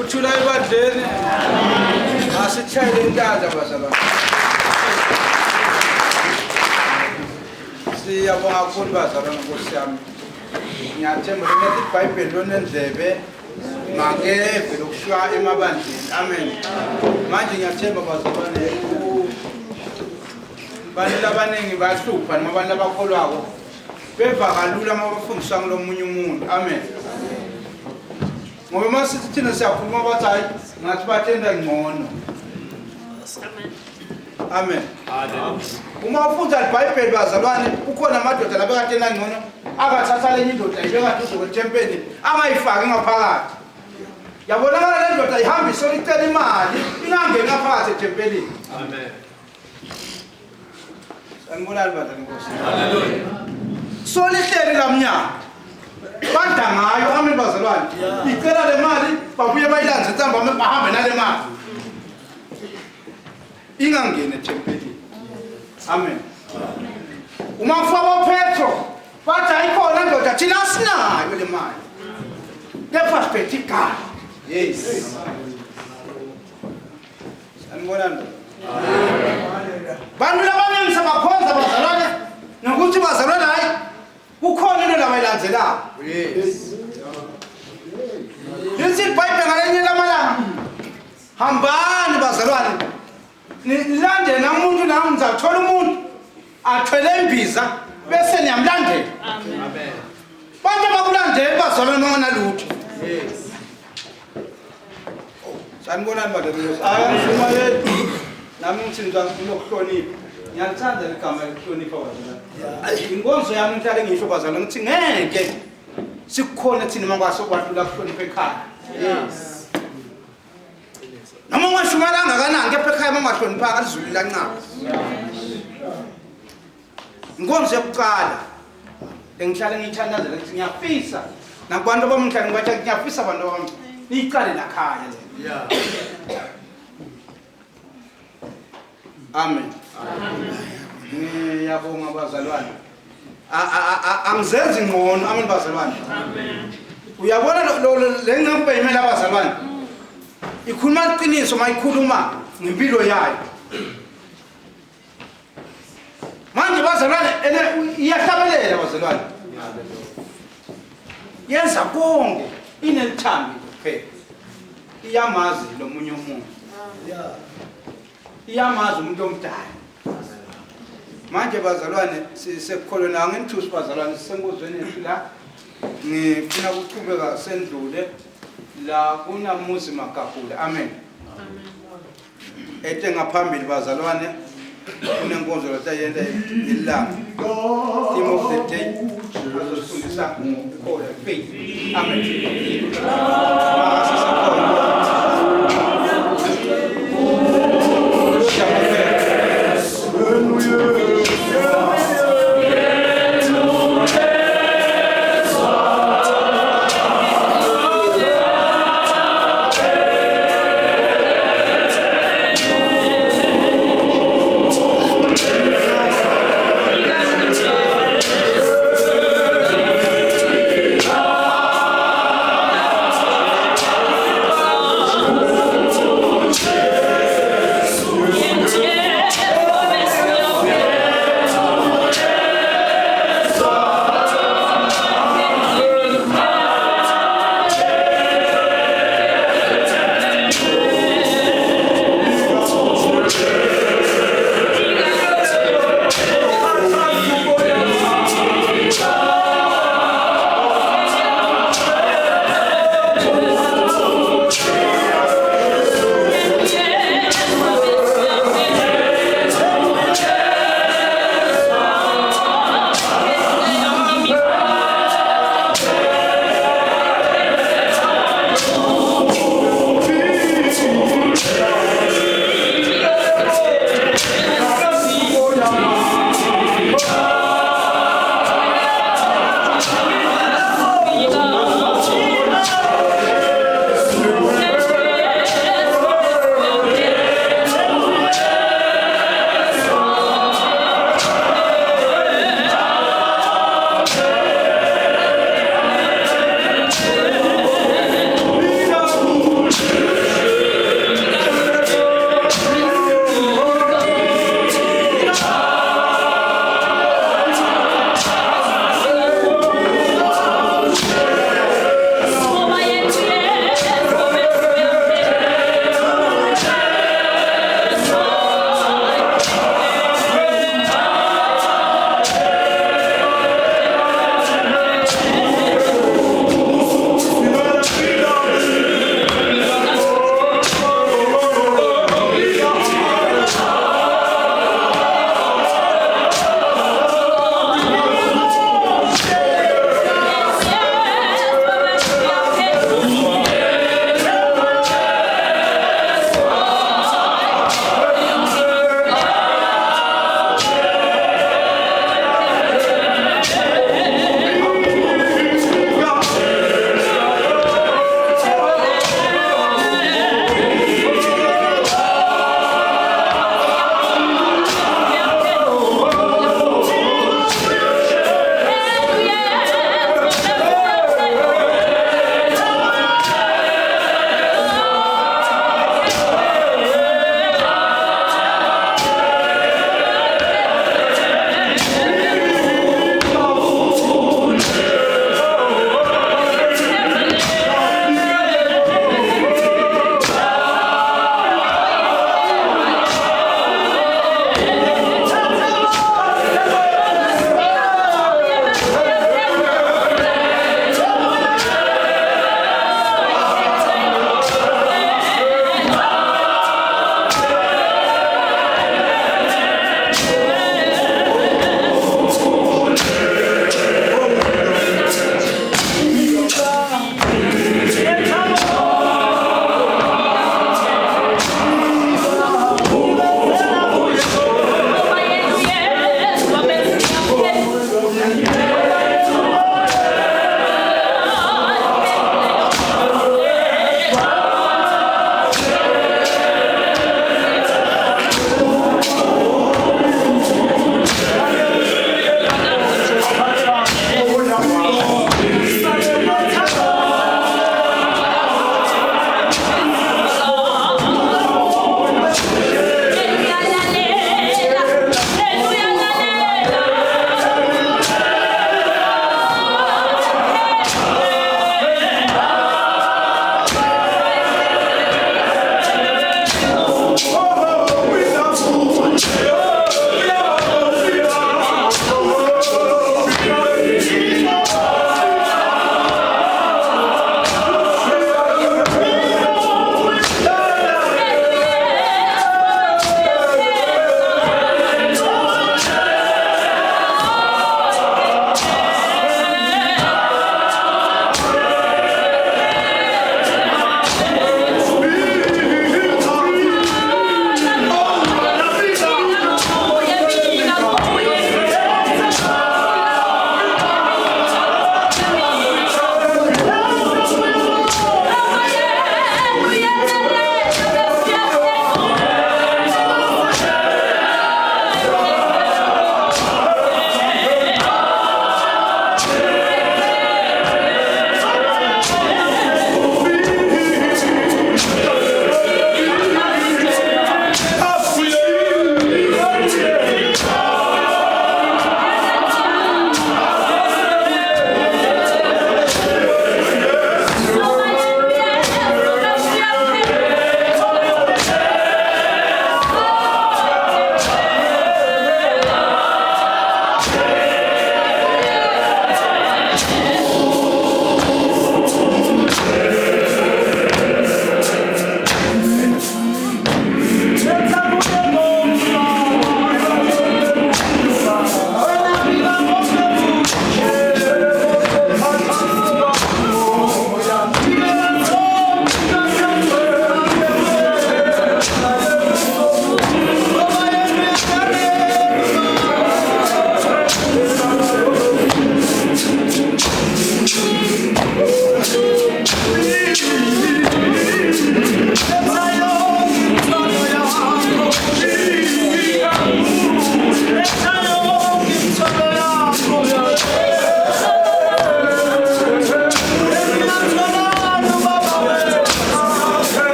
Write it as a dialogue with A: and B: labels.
A: Uthula ebandleni. Asitshayele intanza bazalwane. Siyabonga kakhulu bazalwane Nkosi yami. Ngiyathemba ukuthi iBhayibheli lonendlebe ngakeve lokushiya emabandleni. Amen. Manje ngiyathemba bazalwane abantu abaningi bahlupha noma abantu abakholwako beva kalula mabafundiswa ngulomunye umuntu. Amen. Ngoba masithi thina siyakhuluma bathi hayi ngathi bathenda ngcono. Amen. Uma ufunda iBhayibheli bazalwane ukhona amadoda labekatenda ngcono akathatha lenye indoda ibekaduze kwethempeli angayifaki ngaphakathi. Yabonakala le ndoda ihamba isolicela imali ingangeni ngaphakathi ethempelini. Amen. Sanibonani bazalwane Nkosi. Haleluya. Solihleli lamnyama. Banda ngayo amen bazalwane. Icela le mali babuye bayilanze ntamba bahambe nale mali. Ingangeni ethempelini. Amen. Uma kufaka Petro bathi ayikhona ndoda thina sinayo le mali. The perspective. Yes. Sanibonani. Bantu labaningi sabakhonza bazalwane nokuthi bazalwane hayi kukhona into labayilandzelayo. Yes. Lesi iBhayibheli ngalenye lamalanga hambani bazalwane nilande namuntu nawe nizathola umuntu athwele imbiza bese niyamlandela. Amen. Bantu bakulandela bazalwane banganalutho. Yes. Sanibonani bazalwane. Ayangifuma yethu nami ngithi ngizafuna ukuhlonipha. Ngiyalithanda igama lokuhlonipha bazalwane. Inkonzo yami ngihlale ngisho bazalwane ngithi ngeke sikukhona thina mangwaso kwahlula ukuhlonipha ekhaya. Yes. Noma ungashumalanga kanani kepha ekhaya mangahlonipha alizulu lancane. Inkonzo yokuqala engihlale ngiyithandazela ukuthi ngiyafisa nabantu abamhlanje bathi ngiyafisa abantu abami niqale lakhaya le. Yeah. Amen. Ngiyabonga bazalwane. Angizenzi ngcono amen bazalwane. Amen. Uyabona le ngqembe yimela bazalwane. Ikhuluma iqiniso mayikhuluma ngempilo yayo. Manje bazalwane iyahlabelela bazalwane. Yenza konke inelithando kuphela. Iyamazi lo munye umuntu. Iyamazi umuntu omdala. Manje bazalwane sisekholona ngenthusi bazalwane sisengozweni yethu la ngifuna ukuqhubeka sendlule la kunamuzi Magagula. Amen. Amen. Ete ngaphambili bazalwane kunenkonzo lotayenda ilanga. Theme of the day bazofundisa ngokholwa faith. Amen.